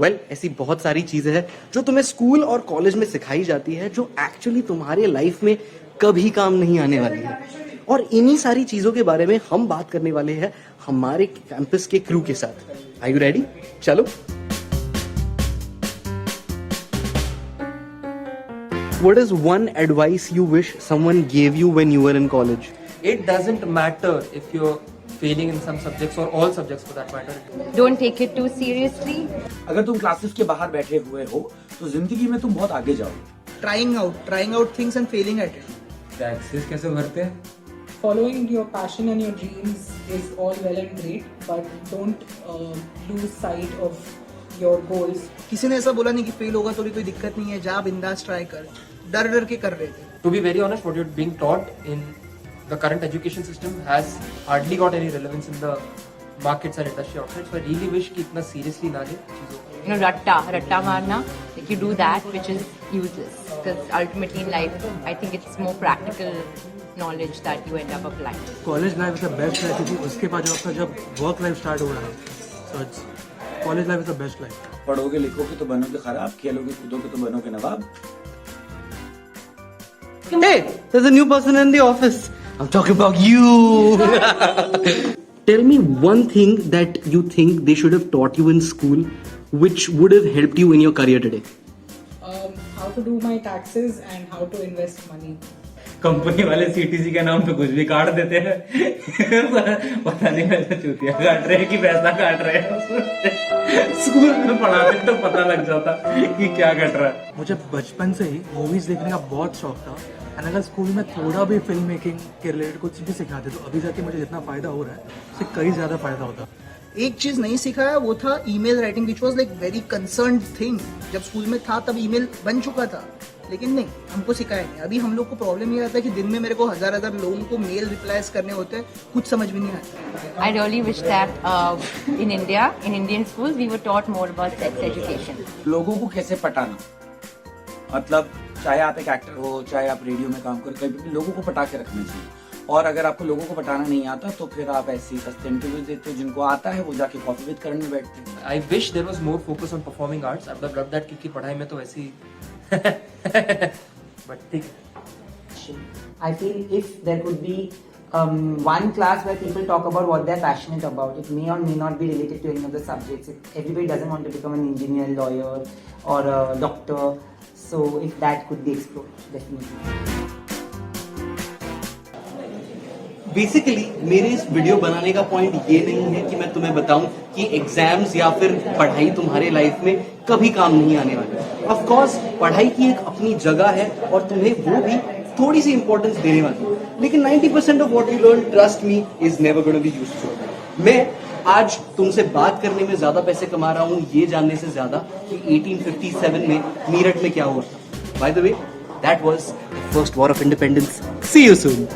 Well ऐसी बहुत सारी चीजें हैं जो तुम्हें स्कूल और कॉलेज में सिखाई जाती है जो एक्चुअली तुम्हारे लाइफ में कभी काम नहीं आने वाली है। और इन्हीं सारी चीजों के बारे में हम बात करने वाले हैं हमारे कैंपस के क्रू के साथ। Are you ready? चलो। What is one advice you wish someone gave you when you were in college? It doesn't matter if you're failing in some subjects or all subjects for that matter. Don't take it too seriously. अगर तुम classes के बाहर बैठे हुए हो तो जिंदगी में तुम बहुत आगे जाओगे। trying out things and failing at it. Taxes कैसे भरते हैं? Following your passion and your dreams is all well and great, but don't lose sight of your goals. किसी ने ऐसा बोला नहीं कि फेल होगा तो भी कोई दिक्कत नहीं है, जा बिंदास ट्राई कर। डर डर के कर रहे थे। To be very honest, what you're being taught in the current education system has hardly got any relevance in the markets and industry outside. So I really wish कि इतना seriously ना ले चीजों को। You know, ratta marna, like you do that which is useless. Because ultimately in life, I think it's more practical knowledge that you end up applying. College life is the best है क्योंकि उसके बाद जब आपका जब work life start हो रहा है, so college life is the best life. पढ़ोगे लिखोगे तो बनोगे खराब, खेलोगे कूदोगे तो बनोगे नवाब। Hey, there's a new person in the office. I'm talking about you. Tell me one thing that you think they should have taught you in school which would have helped you in your career today. How to do my taxes and how to invest money. Company वाले CTC के नाम पे कुछ भी काट देते हैं। पता नहीं वैसे चूतिया काट रहे हैं कि पैसा काट रहे हैं। स्कूल में पढ़ाते तो पता लग जाता कि क्या कट रहा है। मुझे बचपन से ही मूवीज देखने का बहुत शौक था एंड अगर स्कूल में थोड़ा भी फिल्म मेकिंग के रिलेटेड कुछ भी सिखाते तो अभी जाके मुझे जितना फायदा हो रहा है उससे कई ज्यादा फायदा होता। एक चीज नहीं सिखाया वो था email writing, which was like very concerned thing. जब स्कूल में था तब ईमेल बन चुका था, लेकिन नहीं, हमको सिखाया नहीं। अभी हम लोग को प्रॉब्लम ये आता है कि दिन में मेरे को हजार लोगों को मेल रिप्लाईज करने होते हैं, कुछ समझ भी नहीं आता। I really wish that in India, in Indian schools, we were taught more about sex education. लोगों को कैसे पटाना, मतलब चाहे आप एक एक्टर हो, चाहे आप रेडियो में काम करो, कभी भी लोगों को पटा के रखना चाहिए। और अगर आपको लोगों को पटाना नहीं आता तो फिर आप ऐसी सस्ते इंटरव्यू देते हो, जिनको आता है वो जाके कॉफी विद करने में बैठते हैं। I wish there was more focus on performing arts. I would have loved that क्योंकि पढ़ाई में तो वैसे ही but ठीक है। I feel if there could be one class where people talk about what they're passionate about, it may or may not be related to any of the subjects. If everybody doesn't want to become an engineer, lawyer, or a doctor, so if that could be explored, definitely. Basically मेरे इस video बनाने का point ये नहीं है कि मैं तुम्हें बताऊं कि एग्जाम्स या फिर पढ़ाई तुम्हारे लाइफ में कभी काम नहीं आने वाली। ऑफ कोर्स पढ़ाई की एक अपनी जगह है और तुम्हें वो भी थोड़ी सी इंपॉर्टेंस देने वाली, लेकिन 90% of what you learn, trust me, is never gonna be useful. मैं आज तुमसे बात करने में ज्यादा पैसे कमा रहा हूं ये जानने से ज्यादा कि 1857 में मीरठ में क्या हुआ था। By the way, that was the first war of independence. See you soon.